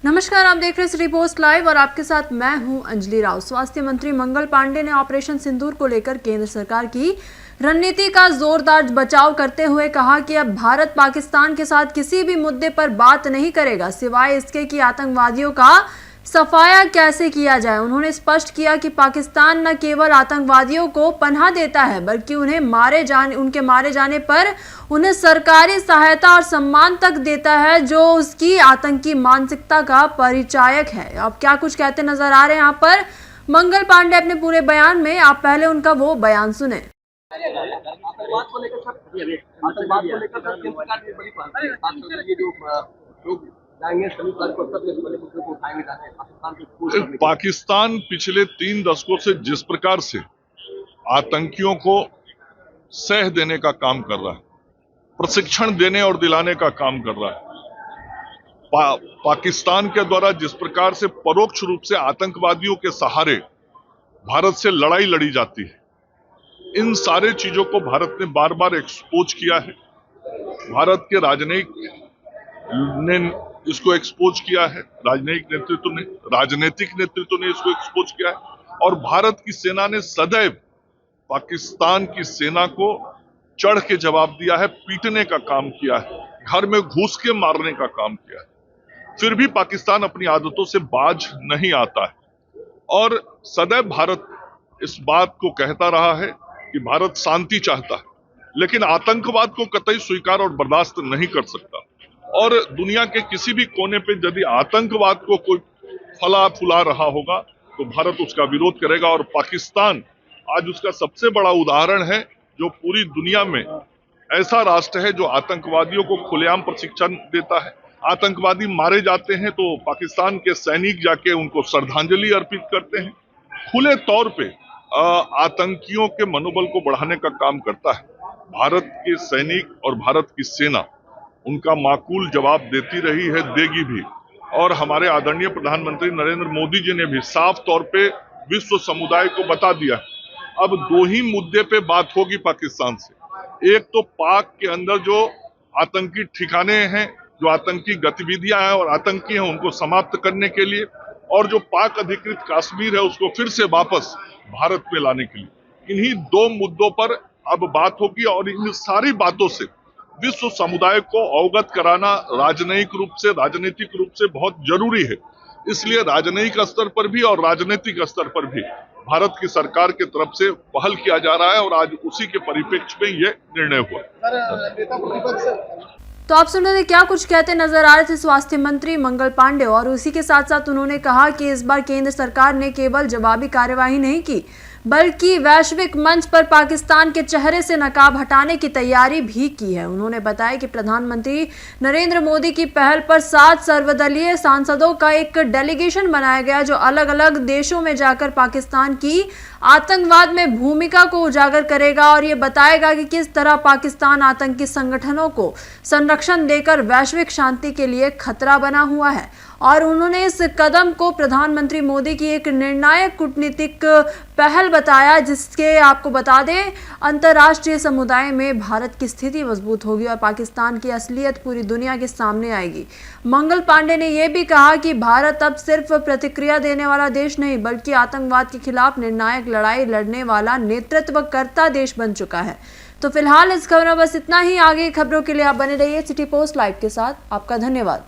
नमस्कार, आप देख रहे हैं सिटी पोस्ट लाइव और आपके साथ मैं हूं अंजलि राव। स्वास्थ्य मंत्री मंगल पांडे ने ऑपरेशन सिंदूर को लेकर केंद्र सरकार की रणनीति का जोरदार बचाव करते हुए कहा कि अब भारत पाकिस्तान के साथ किसी भी मुद्दे पर बात नहीं करेगा सिवाय इसके कि आतंकवादियों का सफाया कैसे किया जाए। उन्होंने स्पष्ट किया कि पाकिस्तान न केवल आतंकवादियों को पनाह देता है बल्कि उनके मारे जाने पर उन्हें सरकारी सहायता और सम्मान तक देता है, जो उसकी आतंकी मानसिकता का परिचायक है। अब क्या कुछ कहते नजर आ रहे हैं यहाँ पर मंगल पांडे अपने पूरे बयान में। आप पहले उनका वो बयान सुने। आतंकवाद को लेकर सर केंद्र सरकार ने बड़ी पहल की। ये जो लोग जाएंगे संयुक्त राष्ट्र परिषद में इस बड़े मुद्दे को उठाएंगे जाके पाकिस्तान पिछले 3 दशकों से जिस प्रकार से आतंकियों को सह देने का काम कर रहा है, प्रशिक्षण देने और दिलाने का काम कर रहा है, पाकिस्तान के द्वारा जिस प्रकार से परोक्ष रूप से आतंकवादियों के सहारे भारत से लड़ाई लड़ी जाती है, इन सारे चीजों को भारत ने बार बार एक्सपोज किया है। भारत के राजनयिक ने इसको एक्सपोज किया है, राजनीतिक नेतृत्व ने इसको एक्सपोज किया है और भारत की सेना ने सदैव पाकिस्तान की सेना को चढ़ के जवाब दिया है, पीटने का काम किया है, घर में घुस के मारने का काम किया है। फिर भी पाकिस्तान अपनी आदतों से बाज नहीं आता है और सदैव भारत इस बात को कहता रहा है कि भारत शांति चाहता है, लेकिन आतंकवाद को कतई स्वीकार और बर्दाश्त नहीं कर सकता। और दुनिया के किसी भी कोने पे यदि आतंकवाद को कोई फला फुला रहा होगा तो भारत उसका विरोध करेगा और पाकिस्तान आज उसका सबसे बड़ा उदाहरण है, जो पूरी दुनिया में ऐसा राष्ट्र है जो आतंकवादियों को खुलेआम प्रशिक्षण देता है। आतंकवादी मारे जाते हैं तो पाकिस्तान के सैनिक जाके उनको श्रद्धांजलि अर्पित करते हैं, खुले तौर पे आतंकियों के मनोबल को बढ़ाने का काम करता है। भारत के सैनिक और भारत की सेना उनका माकूल जवाब देती रही है, देगी भी। और हमारे आदरणीय प्रधानमंत्री नरेंद्र मोदी जी ने भी साफ तौर पे विश्व समुदाय को बता दिया, अब 2 ही मुद्दे पे बात होगी पाकिस्तान से। एक तो पाक के अंदर जो आतंकी ठिकाने हैं, जो आतंकी गतिविधियां हैं और आतंकी हैं, उनको समाप्त करने के लिए, और जो पाक अधिकृत कश्मीर है उसको फिर से वापस भारत में लाने के लिए। इन्हीं 2 मुद्दों पर अब बात होगी और इन सारी बातों से विश्व समुदाय को अवगत कराना राजनयिक रूप से, राजनीतिक रूप से बहुत जरूरी है। इसलिए राजनयिक स्तर पर भी और राजनीतिक स्तर पर भी भारत की सरकार की तरफ से पहल किया जा रहा है और आज उसी के परिप्रेक्ष्य में ये निर्णय हुआ। तो आप सुन रहे थे क्या कुछ कहते नजर आ रहे थे स्वास्थ्य मंत्री मंगल पांडे। और उसी के साथ साथ उन्होंने कहा कि इस बार केंद्र सरकार ने केवल जवाबी कार्यवाही नहीं की बल्कि वैश्विक मंच पर पाकिस्तान के चेहरे से नकाब हटाने की तैयारी भी की है। उन्होंने बताया कि प्रधानमंत्री नरेंद्र मोदी की पहल पर 7 सर्वदलीय सांसदों का एक डेलीगेशन बनाया गया, जो अलग अलग देशों में जाकर पाकिस्तान की आतंकवाद में भूमिका को उजागर करेगा और ये बताएगा कि किस तरह पाकिस्तान आतंकी संगठनों को संरक्षण देकर वैश्विक शांति के लिए खतरा बना हुआ है। और उन्होंने इस कदम को प्रधानमंत्री मोदी की एक निर्णायक कूटनीतिक पहल बताया, जिसके आपको बता दें अंतर्राष्ट्रीय समुदाय में भारत की स्थिति मजबूत होगी और पाकिस्तान की असलियत पूरी दुनिया के सामने आएगी। मंगल पांडे ने यह भी कहा कि भारत अब सिर्फ प्रतिक्रिया देने वाला देश नहीं बल्कि आतंकवाद के खिलाफ निर्णायक लड़ाई लड़ने वाला नेतृत्वकर्ता देश बन चुका है। तो फिलहाल इस खबर में बस इतना ही। आगे खबरों के लिए आप बने रहिए सिटी पोस्ट लाइव के साथ। आपका धन्यवाद।